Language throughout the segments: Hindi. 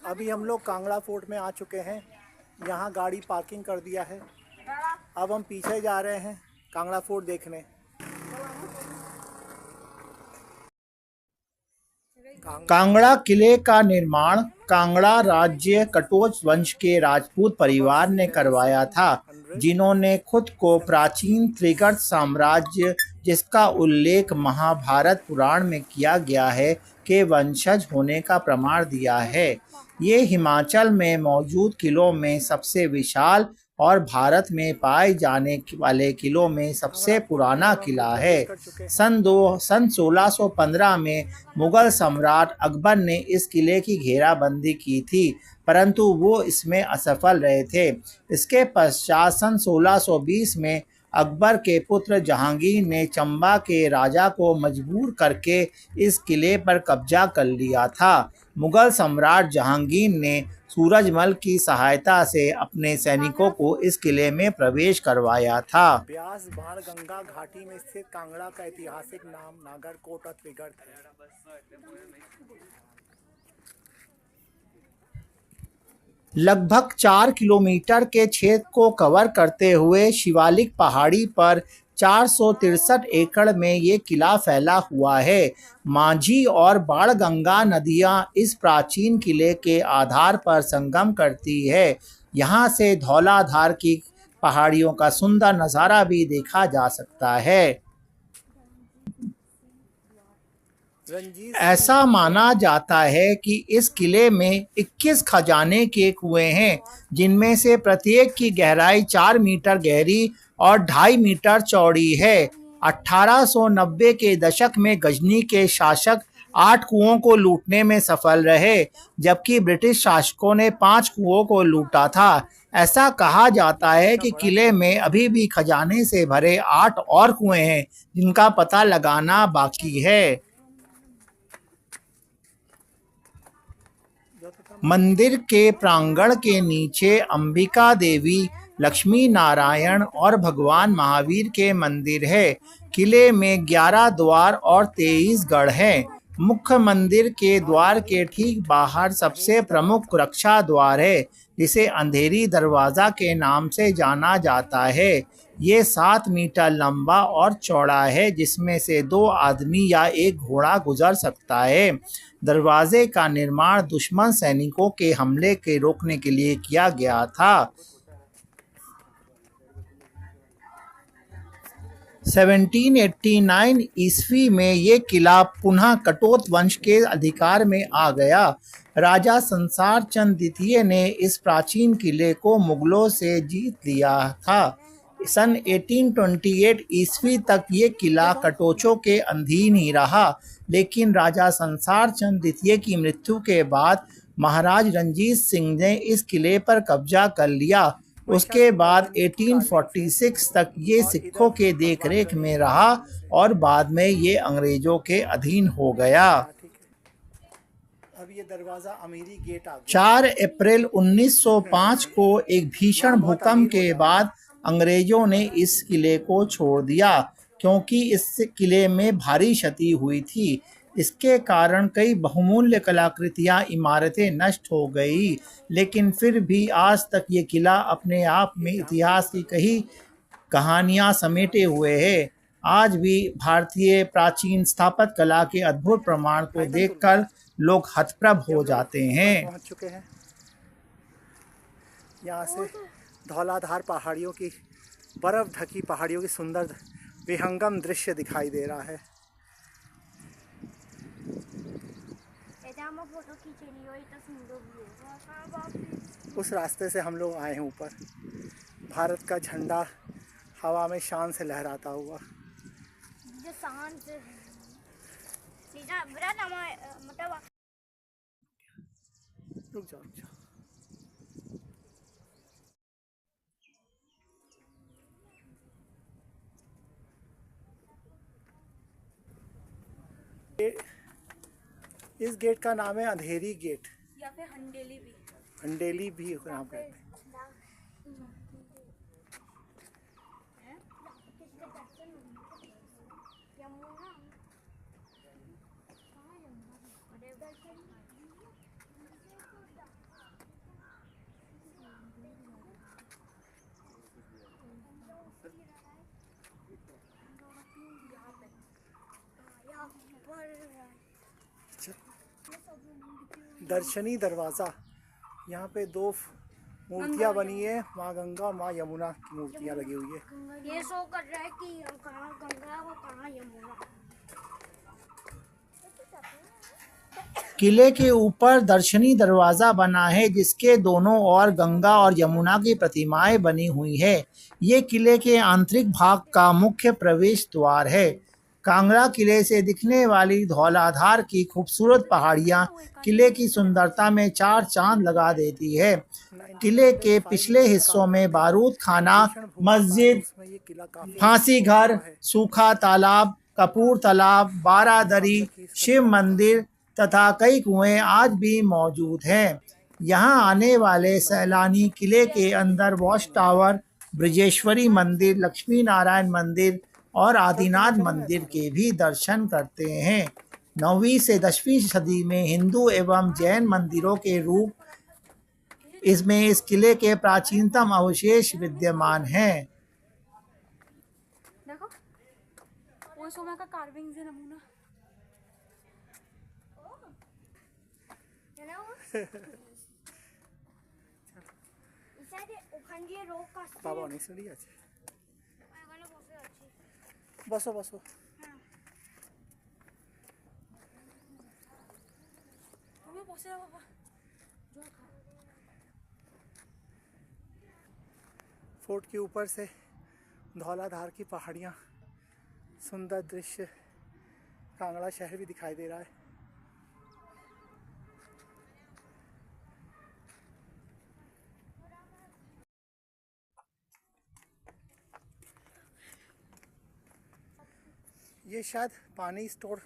अभी हम लोग कांगड़ा फोर्ट में आ चुके हैं। यहाँ गाड़ी पार्किंग कर दिया है। अब हम पीछे जा रहे हैं कांगड़ा फोर्ट देखने। कांगड़ा किले का निर्माण कांगड़ा राज्य कटोच वंश के राजपूत परिवार ने करवाया था, जिन्होंने खुद को प्राचीन त्रिगर्त साम्राज्य, जिसका उल्लेख महाभारत पुराण में किया गया है, के वंशज होने का प्रमाण दिया है। ये हिमाचल में मौजूद किलों में सबसे विशाल और भारत में पाए जाने वाले किलों में सबसे पुराना किला है। सन 1615 में मुगल सम्राट अकबर ने इस किले की घेराबंदी की थी, परंतु वो इसमें असफल रहे थे। इसके पश्चात सन 1620 में अकबर के पुत्र जहांगीर ने चंबा के राजा को मजबूर करके इस किले पर कब्जा कर लिया था। मुगल सम्राट जहांगीर ने सूरजमल की सहायता से अपने सैनिकों को इस किले में प्रवेश करवाया था। ब्यास बाणगंगा घाटी में स्थित कांगड़ा का ऐतिहासिक नाम नागरकोट और त्रिगर्त है। लगभग 4 किलोमीटर के क्षेत्र को कवर करते हुए शिवालिक पहाड़ी पर 463 एकड़ में ये किला फैला हुआ है। माझी और बाणगंगा नदियां इस प्राचीन किले के आधार पर संगम करती है। यहाँ से धौलाधार की पहाड़ियों का सुंदर नज़ारा भी देखा जा सकता है। ऐसा माना जाता है कि इस किले में 21 खजाने के कुएं हैं, जिनमें से प्रत्येक की गहराई 4 मीटर गहरी और 2.5 मीटर चौड़ी है। 1890 के दशक में गजनी के शासक 8 कुओं को लूटने में सफल रहे, जबकि ब्रिटिश शासकों ने 5 कुओं को लूटा था। ऐसा कहा जाता है कि किले में अभी भी खजाने से भरे 8 और कुएं हैं, जिनका पता लगाना बाकी है। मंदिर के प्रांगण के नीचे अंबिका देवी, लक्ष्मी नारायण और भगवान महावीर के मंदिर है। किले में 11 द्वार और 23 गढ़ हैं। मुख्य मंदिर के द्वार के ठीक बाहर सबसे प्रमुख रक्षा द्वार है, जिसे अंधेरी दरवाजा के नाम से जाना जाता है। ये 7 मीटर लंबा और चौड़ा है, जिसमें से 2 आदमी या एक घोड़ा गुजर सकता है। दरवाजे का निर्माण दुश्मन सैनिकों के हमले के रोकने के लिए किया गया था। 1789 ईस्वी में ये किला पुनः कटोच वंश के अधिकार में आ गया। राजा संसार चंद द्वितीय ने इस प्राचीन किले को मुगलों से जीत लिया था। सन 1828 ईस्वी तक ये किला कटोचों के अधीन ही रहा, लेकिन राजा संसार चंद द्वितीय की मृत्यु के बाद महाराज रंजीत सिंह ने इस किले पर कब्जा कर लिया। उसके बाद 1846 तक ये सिखों के देखरेख में रहा और बाद में ये अंग्रेजों के अधीन हो गया। अब ये दरवाजा अमीरी गेट आ गया। 4 अप्रैल 1905 को एक भीषण भूकंप के बाद अंग्रेजों ने इस किले को छोड़ दिया, क्योंकि इस किले में भारी क्षति हुई थी। इसके कारण कई बहुमूल्य कलाकृतियां, इमारतें नष्ट हो गई, लेकिन फिर भी आज तक ये किला अपने आप में इतिहास की कई कहानियां समेटे हुए है। आज भी भारतीय प्राचीन स्थापत्य कला के अद्भुत प्रमाण को देखकर लोग हतप्रभ हो जाते हैं। पहुंच चुके हैं। यहाँ से धौलाधार पहाड़ियों की, बर्फ ढकी पहाड़ियों की सुंदर विहंगम दृश्य दिखाई दे रहा है। उस रास्ते से हम लोग आए हैं ऊपर। भारत का झंडा हवा में शान से लहराता हुआ। रुक जाओ, रुक जाओ। इस गेट का नाम है अंधेरी गेट या फिर हंडेली भी। हंडेली भी नाम कहते हैं। दर्शनी दरवाज़ा, यहाँ पे दो मूर्तियाँ बनी है, माँ गंगा माँ यमुना की मूर्तियाँ लगी हुई है। ये शो कर रहा है कि कहाँ गंगा और कहाँ यमुना। किले के ऊपर दर्शनी दरवाजा बना है जिसके दोनों ओर गंगा और यमुना की प्रतिमाएं बनी हुई है। ये किले के आंतरिक भाग का मुख्य प्रवेश द्वार है। कांगड़ा किले से दिखने वाली धौलाधार की खूबसूरत पहाड़ियां किले की सुंदरता में चार चांद लगा देती है। किले के पिछले हिस्सों में बारूद खाना, मस्जिद, फांसी घर, सूखा तालाब, कपूर तालाब, बारादरी, शिव मंदिर तथा कई कुएं आज भी मौजूद हैं। यहाँ आने वाले सैलानी किले के अंदर वॉच टावर, ब्रजेश्वरी मंदिर, लक्ष्मी नारायण मंदिर और आदिनाथ मंदिर के भी दर्शन करते हैं। 9वीं से 10वीं सदी में हिंदू एवं जैन मंदिरों के रूप इसमें इस किले के प्राचीनतम अवशेष विद्यमान हैं। देखो वो सोना का कार्विंग से नमूना বাবা অনেক সিঁড়ি আছে। বসো বসো। फोर्ट के ऊपर से धौलाधार की पहाड़ियाँ, सुंदर दृश्य, कांगड़ा शहर भी दिखाई दे रहा है। ये शायद पानी स्टोर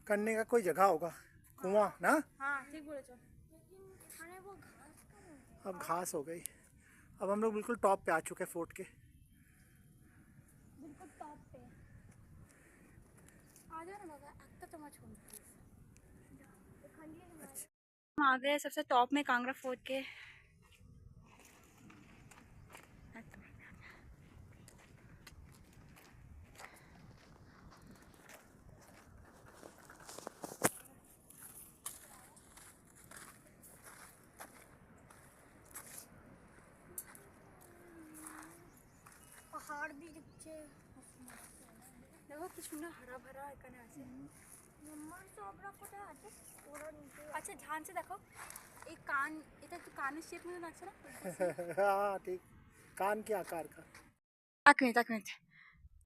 करने का कोई जगह होगा, कुआं ना? हाँ ठीक बोले चल। अब घास हो गई। अब हम लोग बिल्कुल टॉप पे आ चुके हैं फोर्ट के। बिल्कुल टॉप पे आ जाओ ना बाबा, अब तो मत छोड़। हम आ गए सबसे टॉप में कांगड़ा फोर्ट के। पहाड़ भी दिखते देखो कि सुंदर हरा भरा এখানে আছে। नंबर तो अपना कोথায় আছে ওরা নিচে। अच्छा ध्यान से देखो, एक कान, এটা তো কানের শেপ মতো লাগছে না? हाँ ठीक, कान के आकार का। एक मिनट